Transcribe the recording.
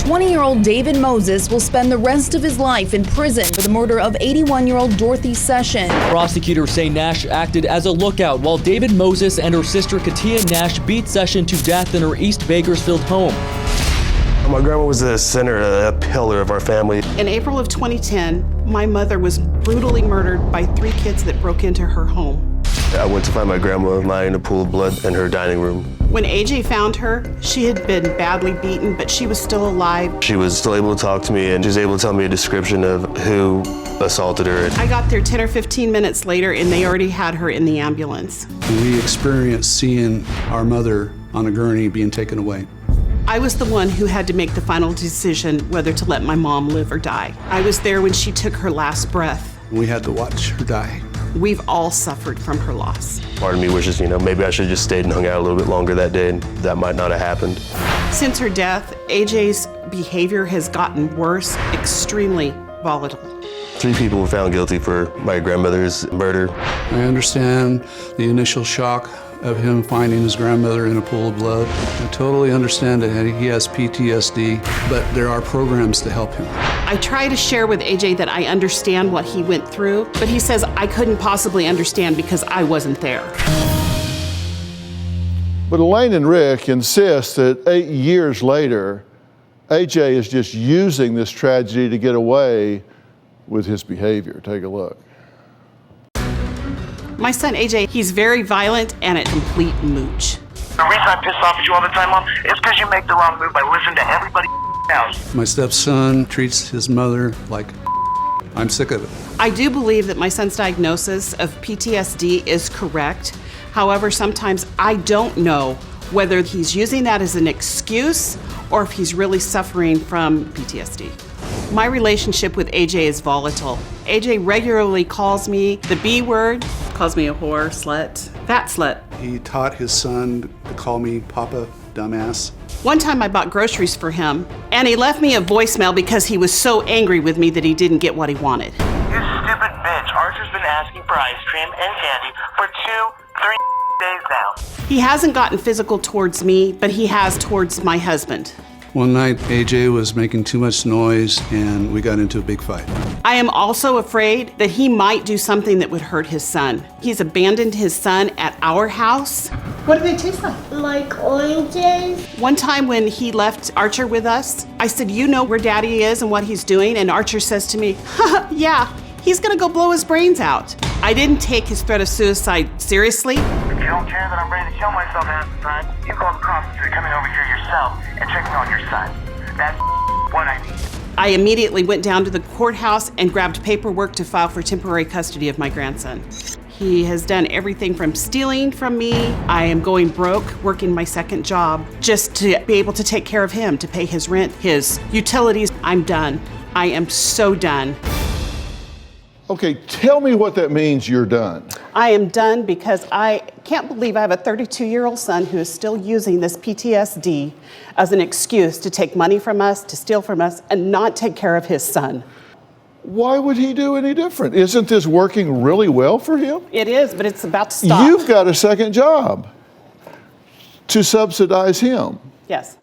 20-year-old David Moses will spend the rest of his life in prison for the murder of 81-year-old Dorothy Session. Prosecutors say Nash acted as a lookout while David Moses and her sister Katia Nash beat Session to death in her East Bakersfield home. My grandma was the center, a pillar of our family. In April of 2010, my mother was brutally murdered by 3 kids that broke into her home. I went to find my grandma lying in a pool of blood in her dining room. When AJ found her, she had been badly beaten, but she was still alive. She was still able to talk to me, and she was able to tell me a description of who assaulted her. I got there 10 or 15 minutes later, and they already had her in the ambulance. We experienced seeing our mother on a gurney being taken away. I was the one who had to make the final decision whether to let my mom live or die. I was there when she took her last breath. We had to watch her die. We've all suffered from her loss. Part of me wishes, maybe I should have just stayed and hung out a little bit longer that day, and that might not have happened. Since her death, AJ's behavior has gotten worse, extremely volatile. 3 people were found guilty for my grandmother's murder. I understand the initial shock of him finding his grandmother in a pool of blood. I totally understand that he has PTSD, but there are programs to help him. I try to share with AJ that I understand what he went through, but he says I couldn't possibly understand because I wasn't there. But Elaine and Rick insist that 8 years later, AJ is just using this tragedy to get away with his behavior. Take a look. My son AJ, he's very violent and a complete mooch. The reason I piss off at you all the time, Mom, is because you make the wrong move by listening to everybody else. My stepson treats his mother like I'm sick of it. I do believe that my son's diagnosis of PTSD is correct. However, sometimes I don't know whether he's using that as an excuse or if he's really suffering from PTSD. My relationship with AJ is volatile. AJ regularly calls me the B word, calls me a whore, slut, fat slut. He taught his son to call me Papa Dumbass. One time I bought groceries for him, and he left me a voicemail because he was so angry with me that he didn't get what he wanted. You stupid bitch. Archer's been asking for ice cream and candy for 2-3 days now. He hasn't gotten physical towards me, but he has towards my husband. One night, AJ was making too much noise and we got into a big fight. I am also afraid that he might do something that would hurt his son. He's abandoned his son at our house. What do they taste like? Like oranges. One time when he left Archer with us, I said, "You know where Daddy is and what he's doing?" And Archer says to me, "Haha, yeah, he's gonna go blow his brains out." I didn't take his threat of suicide seriously. If you don't care that I'm ready to kill myself half the time, you call the cops instead of coming over here yourself and checking on your son. That's what I need. I immediately went down to the courthouse and grabbed paperwork to file for temporary custody of my grandson. He has done everything from stealing from me. I am going broke, working my second job, just to be able to take care of him, to pay his rent, his utilities. I'm done. I am so done. Okay, tell me what that means you're done. I am done because I can't believe I have a 32-year-old son who is still using this PTSD as an excuse to take money from us, to steal from us, and not take care of his son. Why would he do any different? Isn't this working really well for him? It is, but it's about to stop. You've got a second job to subsidize him. Yes.